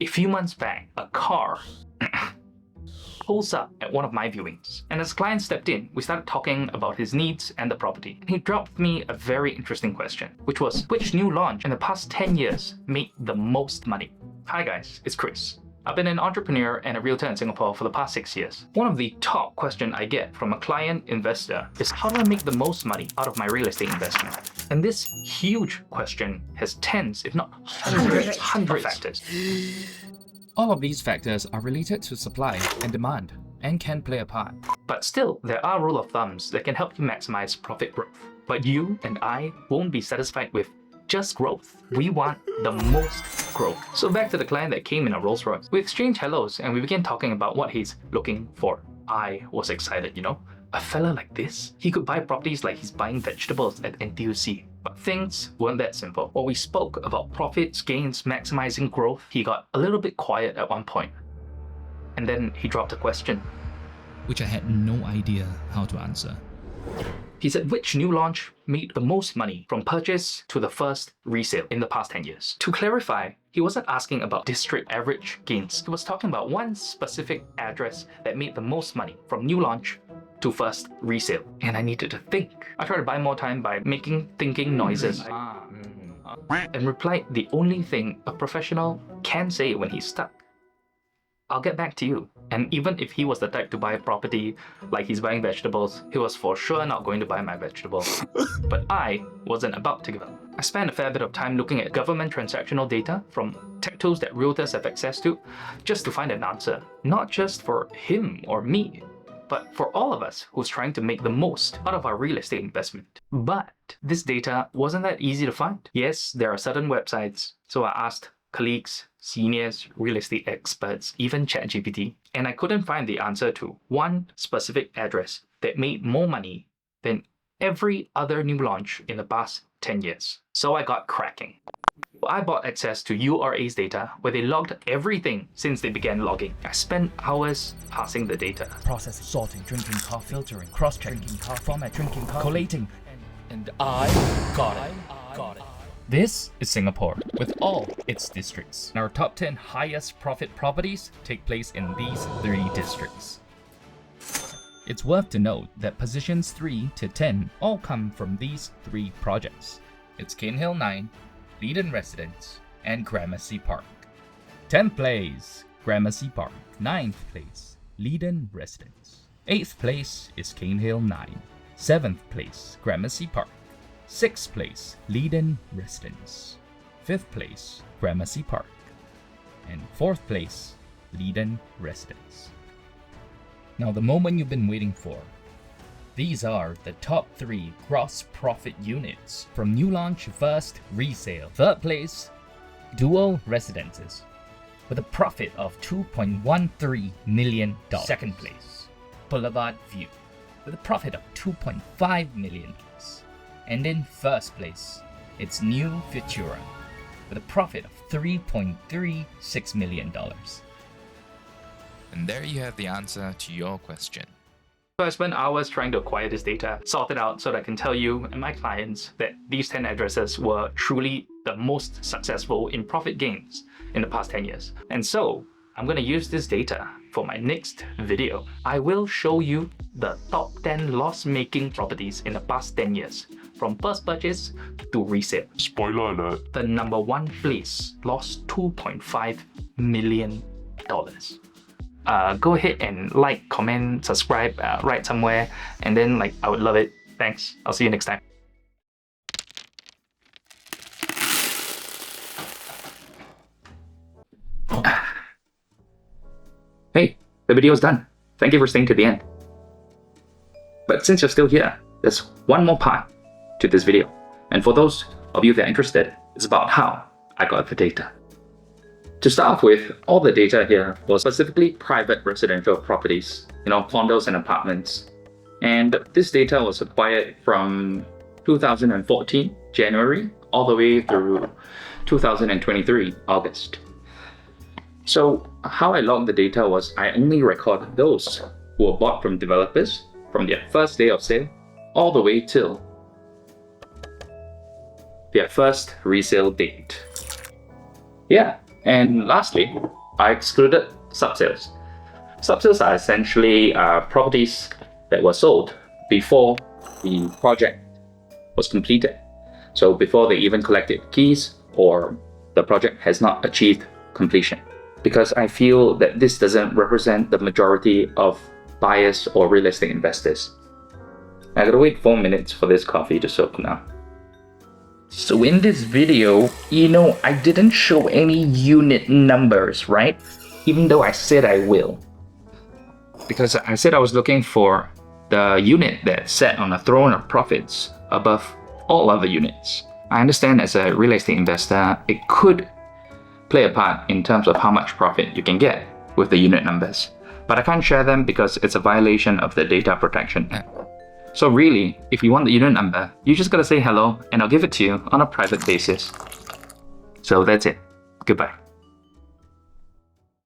A few months back, a car pulls up at one of my viewings. And as the client stepped in, we started talking about his needs and the property. And he dropped me a very interesting question, which was, which new launch in the past 10 years made the most money? Hi guys, it's Chris. I've been an entrepreneur and a realtor in Singapore for the past 6 years. One of the top questions I get from a client investor is, how do I make the most money out of my real estate investment? And this huge question has tens, if not hundreds of factors. All of these factors are related to supply and demand and can play a part. But still, there are rule of thumbs that can help you maximize profit growth. But you and I won't be satisfied with just growth. We want the most growth. So back to the client that came in a Rolls Royce. We exchanged hellos and we began talking about what he's looking for. I was excited, you know? A fella like this, he could buy properties like he's buying vegetables at NTUC. But things weren't that simple. While we spoke about profits, gains, maximizing growth, he got a little bit quiet at one point. And then he dropped a question, which I had no idea how to answer. He said, which new launch made the most money from purchase to the first resale in the past 10 years? To clarify, he wasn't asking about district average gains. He was talking about one specific address that made the most money from new launch to first resale. And I needed to think. I tried to buy more time by making thinking noises and replied the only thing a professional can say when he's stuck. I'll get back to you. And even if he was the type to buy a property like he's buying vegetables, he was for sure not going to buy my vegetables. But I wasn't about to give up. I spent a fair bit of time looking at government transactional data from tech tools that realtors have access to just to find an answer. Not just for him or me, but for all of us who's trying to make the most out of our real estate investment. But this data wasn't that easy to find. Yes, there are certain websites, so I asked colleagues, seniors, real estate experts, even ChatGPT, and I couldn't find the answer to one specific address that made more money than every other new launch in the past 10 years. So I got cracking. I bought access to URA's data where they logged everything since they began logging. I spent hours passing the data. Processing, sorting, drinking coffee, filtering, cross-checking, format, drinking coffee, collating, And I got it. This is Singapore with all its districts. Our top 10 highest profit properties take place in these 3 districts. It's worth to note that positions 3 to 10 all come from these 3 projects. It's Cairnhill 9, Leiden Residence, and Gramercy Park. 10th place, Gramercy Park. 9th place, Leiden Residence. 8th place is Cairnhill 9. 7th place, Gramercy Park. 6th place, Leiden Residence. 5th place, Gramercy Park. And 4th place, Leiden Residence. Now the moment you've been waiting for. These are the top 3 gross profit units from new launch first resale. 3rd place, Dual Residences with a profit of $2.13 million. 2nd place, Boulevard View with a profit of $2.5 million. And in 1st place, it's New Futura with a profit of $3.36 million. And there you have the answer to your question. So I spent hours trying to acquire this data, sort it out so that I can tell you and my clients that these 10 addresses were truly the most successful in profit gains in the past 10 years. And so I'm going to use this data for my next video. I will show you the top 10 loss-making properties in the past 10 years, from first purchase to resale. Spoiler alert. The number 1 place lost $2.5 million. Go ahead and like, comment, subscribe, write somewhere, and then I would love it. Thanks. I'll see you next time. Hey, the video is done. Thank you for staying to the end. But since you're still here, there's one more part to this video. And for those of you that are interested, it's about how I got the data. To start off with, all the data here was specifically private residential properties, condos and apartments. And this data was acquired from 2014, January, all the way through 2023, August. So how I logged the data was I only record those who were bought from developers from their first day of sale all the way till their first resale date. Yeah, And lastly, I excluded subsales. Subsales are essentially properties that were sold before the project was completed. So before they even collected keys or the project has not achieved completion. Because I feel that this doesn't represent the majority of buyers or real estate investors. I gotta wait 4 minutes for this coffee to soak now. So in this video, I didn't show any unit numbers, right? Even though I said I will. Because I said I was looking for the unit that sat on a throne of profits above all other units. I understand as a real estate investor, it could play a part in terms of how much profit you can get with the unit numbers. But I can't share them because it's a violation of the Data Protection Act. So really, if you want the unit number, you just gotta say hello and I'll give it to you on a private basis. So that's it. Goodbye.